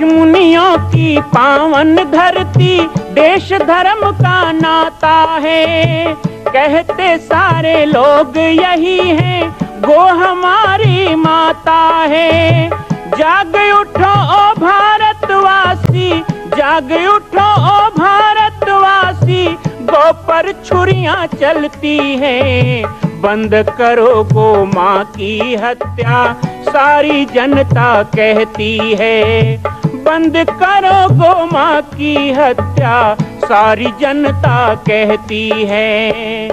मुनियों की पावन धरती, देश धर्म का नाता है। कहते सारे लोग यही हैं, गो हमारी माता है। जाग उठो ओ भारतवासी, जाग उठो ओ भारतवासी, गो पर छुरियां चलती हैं। बंद करो गो माँ की हत्या, सारी जनता कहती है। बंद करो गो माँ की हत्या, सारी जनता कहती है।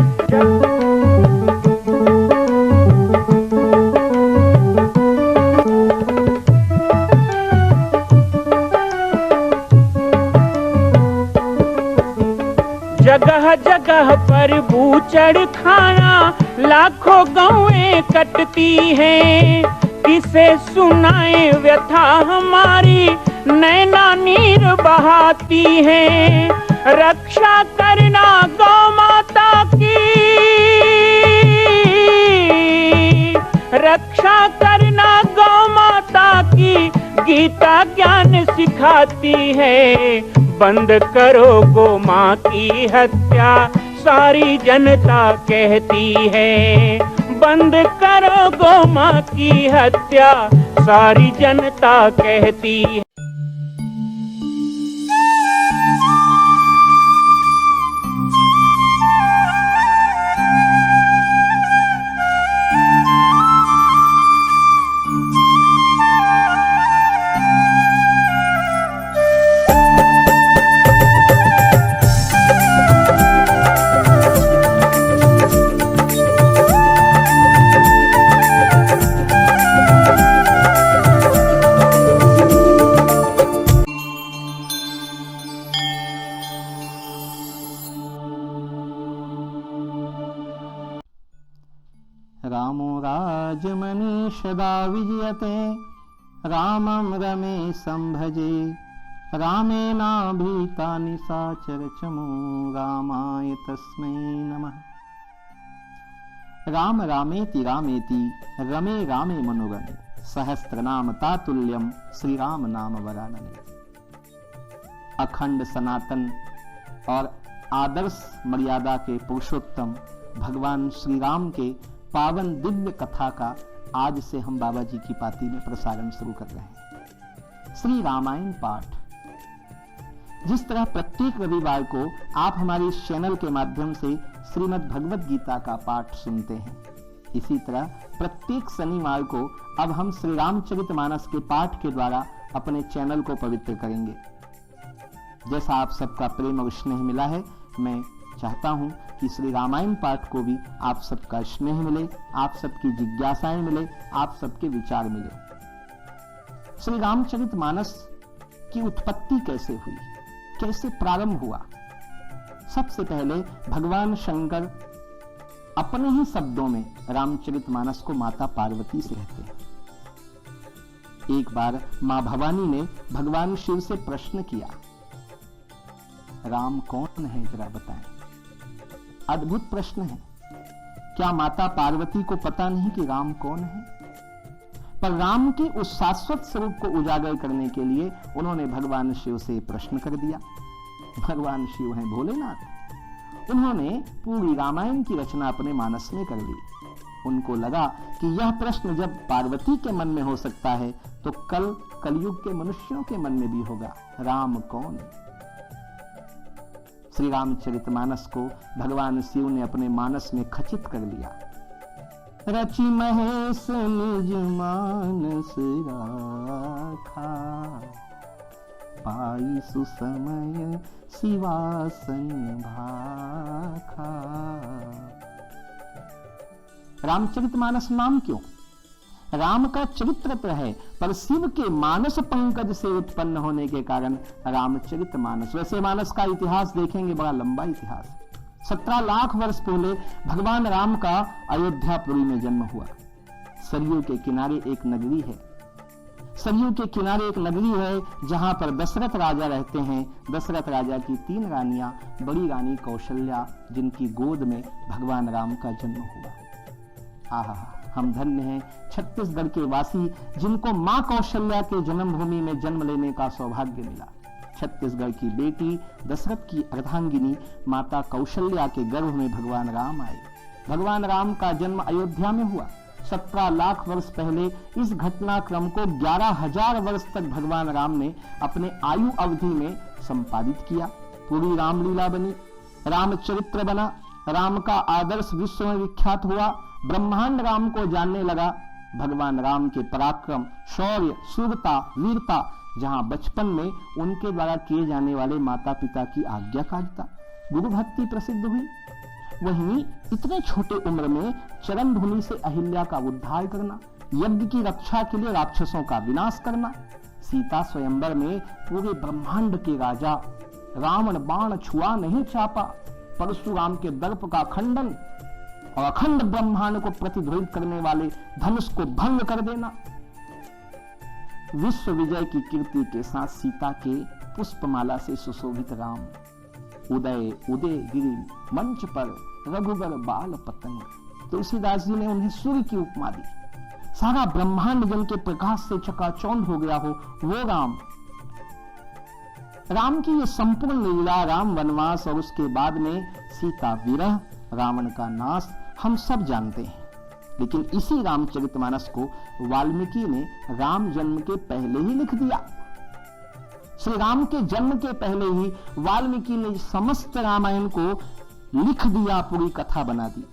जगह जगह पर बूचड़ खाना, लाखों गौएं कटती हैं। किसे सुनाए व्यथा हमारी, नैना नीर बहाती हैं। रक्षा करना गौ माता की, रक्षा करना गौ माता की, गीता ज्ञान सिखाती है। बंद करो गो माँ की हत्या, सारी जनता कहती है। बंद करो गो माँ की हत्या, सारी जनता कहती है। रामो राजमनीषदा विजयते, रामं रमेशं भजे। रामेणाभीतानि साचरचमो, रामाय तस्मै नमः। राम रामेति रामेति, रमे रामे मनोरमे, सहस्रनाम तातुल्यम, श्री राम नाम वरानने। अखंड सनातन और आदर्श मर्यादा के पुरुषोत्तम भगवान श्री राम के पावन दिव्य कथा का आज से हम बाबा जी की पाती में प्रसारण शुरू कर रहे हैं। श्री रामायण पाठ, जिस तरह प्रत्येक रविवार को आप हमारे इस चैनल के माध्यम से श्रीमद् भगवद गीता का पाठ सुनते हैं, इसी तरह प्रत्येक शनिवार को अब हम श्री रामचरितमानस के पाठ के द्वारा अपने चैनल को पवित्र करेंगे। जैसा आप सबका प्रेम और स्नेह मिला है, मैं चाहता हूं कि श्री रामायण पाठ को भी आप सबका स्नेह मिले, आप सबकी जिज्ञासाएं मिले, आप सबके विचार मिले। श्री रामचरितमानस की उत्पत्ति कैसे हुई, कैसे प्रारंभ हुआ? सबसे पहले भगवान शंकर अपने ही शब्दों में रामचरितमानस को माता पार्वती से कहते हैं। एक बार मां भवानी ने भगवान शिव से प्रश्न किया, राम कौन है जरा बताएं। अद्भुत प्रश्न है। क्या माता पार्वती को पता नहीं कि राम कौन है? पर राम के उस शाश्वत स्वरूप को उजागर करने के लिए उन्होंने भगवान शिव से प्रश्न कर दिया। भगवान शिव हैं भोलेनाथ। उन्होंने पूरी रामायण की रचना अपने मानस में कर ली। उनको लगा कि यह प्रश्न जब पार्वती के मन में हो सकता है तो कल कलयुग के मनुष्यों के मन में भी होगा, राम कौन? श्री रामचरितमानस को भगवान शिव ने अपने मानस में खचित कर लिया। रचि महेश निज मानस राखा, पाई सुसमय शिवासन भाखा। रामचरितमानस नाम क्यों? राम का चरित्र तो है, पर शिव के मानस पंकज से उत्पन्न होने के कारण रामचरितमानस। वैसे मानस का इतिहास देखेंगे, बड़ा लंबा इतिहास। 17 लाख वर्ष पहले भगवान राम का अयोध्यापुरी में जन्म हुआ। सरयू के किनारे एक नगरी है। सरयू के किनारे एक नगरी है जहां पर दशरथ राजा रहते हैं। दशरथ राजा की 3 रानियां, बड़ी रानी कौशल्या, जिनकी गोद में भगवान राम का जन्म हुआ। आहा, हम धन्य हैं छत्तीसगढ़ के वासी जिनको मां कौशल्या के जन्मभूमि में जन्म लेने का सौभाग्य मिला। छत्तीसगढ़ की बेटी दशरथ की अर्धांगिनी माता कौशल्या के गर्भ में भगवान राम आए। भगवान राम का जन्म अयोध्या में हुआ। 17 लाख वर्ष पहले इस घटनाक्रम को 11,000 वर्ष तक भगवान राम ने अपने आयु अवधि में संपादित किया। पूरी रामलीला बनी, रामचरित्र बना, राम का आदर्श विश्व में विख्यात हुआ। ब्रह्मांड राम को जानने लगा। भगवान राम के पराक्रम, शौर्य, शूरता, वीरता, जहां बचपन में उनके द्वारा किए जाने वाले माता पिता की आज्ञाकारिता, गुरु भक्ति प्रसिद्ध हुई। वहीं इतने छोटे उम्र में चरण धुनि से अहिल्या का उद्धार करना, यज्ञ की रक्षा के लिए राक्षसों का विनाश करना, सीता स्वयंवर में पूरे ब्रह्मांड के राजा रावण बाण छुआ नहीं चापा, परशुराम के दर्प का खंडन और अखंड ब्रह्मांड को प्रतिध्वनित करने वाले धनुष को भंग कर देना, विश्व विजय की कीर्ति के साथ सीता के पुष्पमाला से सुशोभित राम, उदय उदय गिरी मंच पर रघुबर बाल पतंग। तुलसीदास जी ने उन्हें सूर्य की उपमा दी। सारा ब्रह्मांड जिनके प्रकाश से चकाचौंध हो गया हो, वो राम। राम की ये संपूर्ण लीला, राम वनवास और उसके बाद में सीता विरह, रावण का नाश, हम सब जानते हैं। लेकिन इसी रामचरितमानस को वाल्मीकि ने राम जन्म के पहले ही लिख दिया। श्री राम के जन्म के पहले ही वाल्मीकि ने समस्त रामायण को लिख दिया, पूरी कथा बना दी।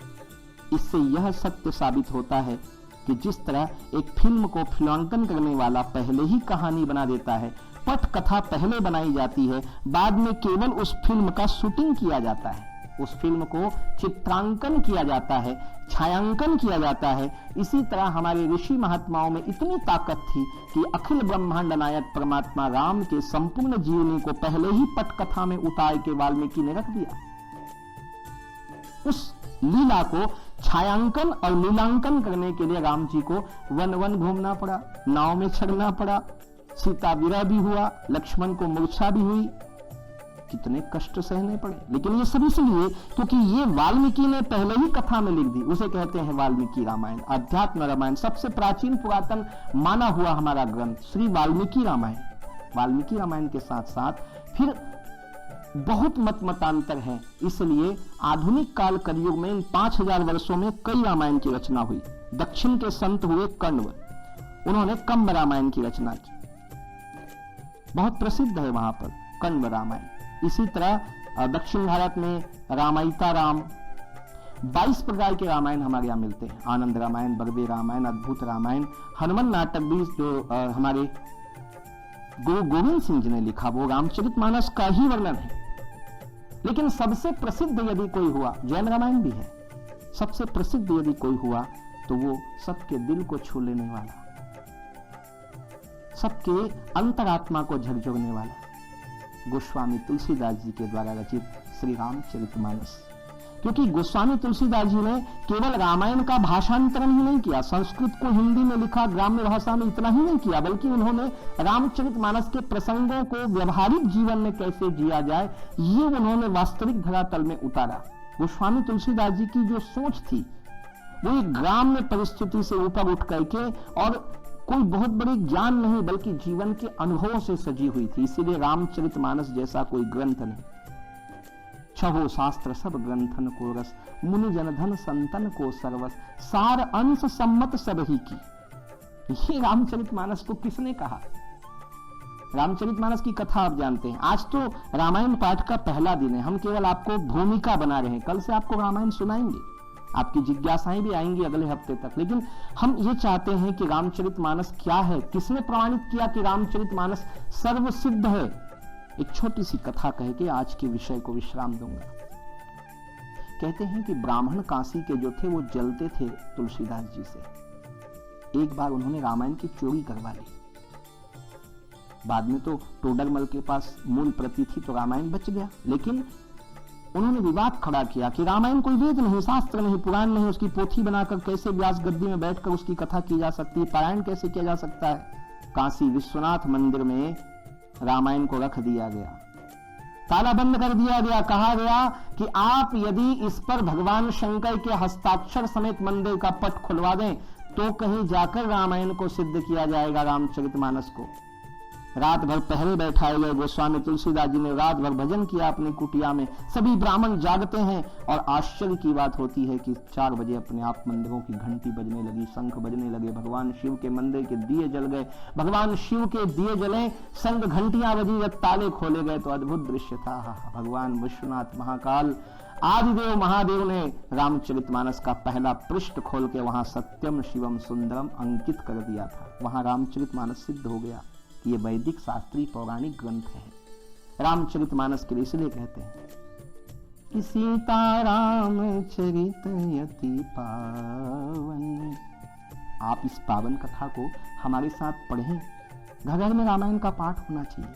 इससे यह सत्य साबित होता है कि जिस तरह एक फिल्म को फिल्मांकन करने वाला पहले ही कहानी बना देता है, पट कथा पहले बनाई जाती है, बाद में केवल उस फिल्म का शूटिंग किया जाता है, उस फिल्म को चित्रांकन किया जाता है, छायांकन किया जाता है। इसी तरह हमारे ऋषि महात्माओं में इतनी ताकत थी कि अखिल ब्रह्मांड नायक परमात्मा राम के संपूर्ण जीवनी को पहले ही पटकथा में उतार के वाल्मीकि ने रख दिया। उस लीला को छायांकन और लीलांकन करने के लिए राम जी को वन वन घूमना पड़ा, नाव में चढ़ना पड़ा, सीता विरह भी हुआ, लक्ष्मण को मूर्छा भी हुई, कितने कष्ट सहने पड़े। लेकिन ये सब इसलिए क्योंकि ये वाल्मीकि ने पहले ही कथा में लिख दी। उसे कहते हैं वाल्मीकि रामायण, अध्यात्म रामायण, सबसे प्राचीन पुरातन माना हुआ हमारा ग्रंथ श्री वाल्मीकि रामायण। वाल्मीकि रामायण के साथ साथ फिर बहुत मतांतर है, इसलिए आधुनिक काल कलयुग में इन 5000 वर्षों में कई रामायण की रचना हुई। दक्षिण के संत हुए कण्व, उन्होंने कम्ब रामायण की रचना की, बहुत प्रसिद्ध है वहां पर कण्व रामायण। इसी तरह दक्षिण भारत में रामायिता राम, 22 प्रकार के रामायण हमारे यहाँ मिलते हैं। आनंद रामायण, बर्वे रामायण, अद्भुत रामायण, हनुमान नाटक भी जो हमारे गुरु गोविंद सिंह जी ने लिखा, वो रामचरितमानस का ही वर्णन है। लेकिन सबसे प्रसिद्ध यदि कोई हुआ, जैन रामायण भी है, सबसे प्रसिद्ध यदि कोई हुआ तो वो सबके दिल को छू लेने वाला, सबके अंतरात्मा को झकझोरने वाला गोस्वामी तुलसीदास जी के द्वारा रचित श्री रामचरितमानस। क्योंकि गोस्वामी तुलसीदास जी ने केवल रामायण का भाषांतरण ही नहीं किया, संस्कृत को हिंदी में लिखा, ग्राम्य भाषा में, इतना ही नहीं किया, बल्कि उन्होंने रामचरितमानस के प्रसंगों को व्यवहारिक जीवन में कैसे जिया जाए, ये उन्होंने वास्तविक धरातल में उतारा। गोस्वामी तुलसीदास जी की जो सोच थी वो एक ग्राम्य परिस्थिति से ऊपर उठ करके और कोई बहुत बड़ी ज्ञान नहीं बल्कि जीवन के अनुभवों से सजी हुई थी। इसीलिए रामचरितमानस जैसा कोई ग्रंथ नहीं। छहो शास्त्र सब ग्रंथन को रस, मुनि जन धन संतन को सर्वस, सार अंश सम्मत सब ही की। ये रामचरितमानस को किसने कहा? रामचरितमानस की कथा आप जानते हैं। आज तो रामायण पाठ का पहला दिन है, हम केवल आपको भूमिका बना रहे हैं, कल से आपको रामायण सुनाएंगे, आपकी जिज्ञासाएं भी आएंगी अगले हफ्ते तक। लेकिन हम ये चाहते हैं कि रामचरितमानस क्या है, किसने प्रमाणित किया कि रामचरितमानस सर्वसिद्ध है। एक छोटी सी कथा कह के आज के विषय को विश्राम दूंगा। कहते हैं कि ब्राह्मण काशी के जो थे वो जलते थे तुलसीदास जी से। एक बार उन्होंने रामायण की चोरी करवा ली। बाद में तो टोडरमल के पास मूल प्रति थी तो रामायण बच गया, लेकिन उन्होंने विवाद खड़ा किया कि रामायण कोई वेद नहीं, शास्त्र नहीं, पुराण नहीं, उसकी पोथी बनाकर कैसे व्यास गद्दी में बैठकर उसकी कथा की जा सकती है, पारायण कैसे किया जा सकता है। काशी विश्वनाथ मंदिर में रामायण को रख दिया गया। ताला बंद कर दिया गया। कहा गया कि आप यदि इस पर भगवान शंकर के हस्ताक्षर समेत मंदिर का पट खुलवा दें तो कहीं जाकर रामायण को सिद्ध किया जाएगा, रामचरितमानस को। रात भर पहरे बैठाए गए गोस्वामी तुलसीदास जी ने रात भर भजन किया अपनी कुटिया में। सभी ब्राह्मण जागते हैं और आश्चर्य की बात होती है कि 4 बजे अपने आप मंदिरों की घंटी बजने लगी, शंख बजने लगे, भगवान शिव के मंदिर के दिए जल गए। भगवान शिव के दिए जले, शंख घंटियां बजी, ताले खोले गए तो अद्भुत दृश्य था। भगवान विश्वनाथ महाकाल आदिदेव महादेव ने रामचरितमानस का पहला पृष्ठ खोल के वहां सत्यम शिवम सुंदरम अंकित कर दिया था। वहां रामचरितमानस सिद्ध हो गया कि ये वैदिक शास्त्रीय पौराणिक ग्रंथ है। रामचरितमानस के लिए इसलिए कहते हैं कि सीताराम चरित यति पावन। आप इस पावन कथा को हमारे साथ पढ़ें। घर घर में रामायण का पाठ होना चाहिए।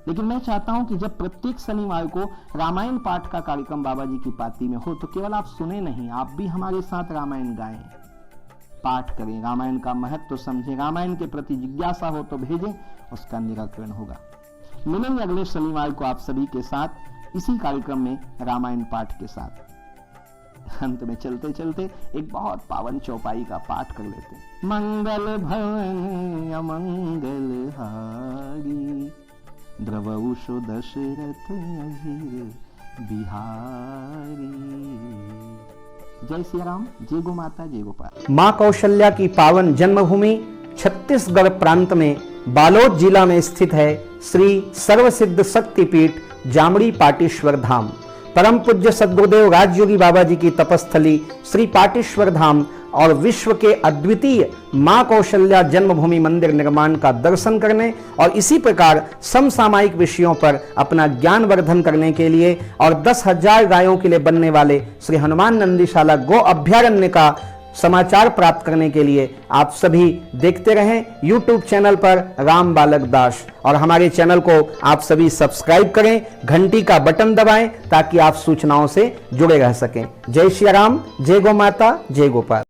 लेकिन मैं चाहता हूं कि जब प्रत्येक शनिवार को रामायण पाठ का कार्यक्रम बाबा जी की पाती में हो तो केवल आप सुने नहीं, आप भी हमारे साथ रामायण गाएं, पाठ करें, रामायण का महत्व तो समझें। रामायण के प्रति जिज्ञासा हो तो भेजें, उसका निराकरण होगा। मिलेंगे अगले शनिवार को आप सभी के साथ इसी कार्यक्रम में रामायण पाठ के साथ। अंत में चलते चलते एक बहुत पावन चौपाई का पाठ कर लेते हैं। मंगल भवन अमंगल हारी, द्रवउषो दशरथ अजीर बिहारी। जय श्री राम, जय गो माता, जय गोपाल। मां कौशल्या की पावन जन्मभूमि छत्तीसगढ़ प्रांत में बालोद जिला में स्थित है श्री सर्वसिद्ध शक्तिपीठ जामड़ी पाटेश्वर धाम। परम पूज्य सद्गुरुदेव राजयोगी बाबा जी की तपस्थली श्री पाटेश्वर धाम और विश्व के अद्वितीय मां कौशल्या जन्मभूमि मंदिर निर्माण का दर्शन करने और इसी प्रकार समसामयिक विषयों पर अपना ज्ञान वर्धन करने के लिए और 10,000 गायों के लिए बनने वाले श्री हनुमान नंदीशाला गो अभ्यारण्य का समाचार प्राप्त करने के लिए आप सभी देखते रहें YouTube चैनल पर राम बालक दास, और हमारे चैनल को आप सभी सब्सक्राइब करें, घंटी का बटन दबाएं ताकि आप सूचनाओं से जुड़े रह सकें। जय श्री राम, जय गो माता, जय गोपाल।